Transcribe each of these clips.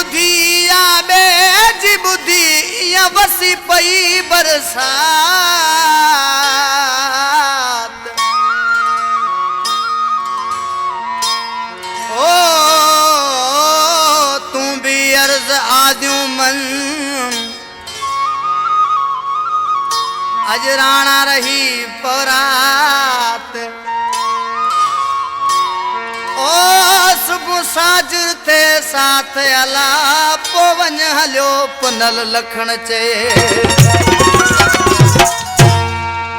बुद्धि आवे जी बुद्धि या वसी पई बरसात। ओ तू भी अर्ज आद्यूं मन अजराना रही परात। ओ सुबह साजर थे साथ अला पवन हलियो पुनल लखण चे।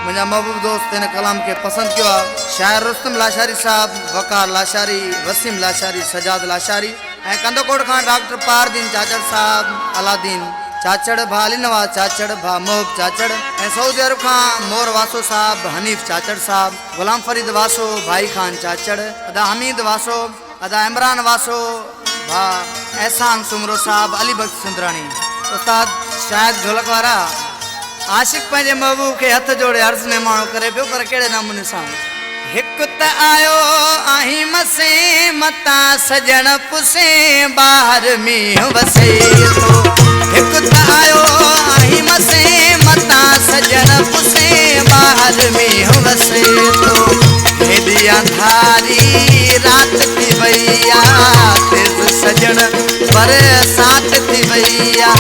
मुझा महबूब दोस्त इन कलाम के पसंद किया। शायर रुस्तम लाशारी साहब, वकार लाशारी, वसीम लाशारी, सजाद लाशारी ऐं कंदकोट खां डॉक्टर पारदीन चाचड़ साहब, अलादीन चाचड़ भा अलीनवाज चाचड़ भा मोहब चाचड़ ऐं सऊदी अरब खां मोर वासो साहब, हनीफ चाचड़ साहब, गुलाम फरीद वासो, भाई खान चाचड़, अदा हमीद वासो, अदा इमरान वासो, भा एहसान सुमरो साहब, अली बख्श सुंदरानी, उस्ताद शायद ढोलक वारा आशिक पंहिंजे महबूब के हथ जोड़े अर्ज़ ने माण्हू करे पियो पर कहिड़े नमूने सां। हिकु त आयो आहीं मसे मता सजण पुसे ॿाहिर मींहुं वसे थो। हिकु त आयो आहीं मसे मता सजण पुसे ॿाहिर मींहुं वसे थो। हेॾी अंधारी रात थी वई आ तेज़ सजण बरसात थी वई आ।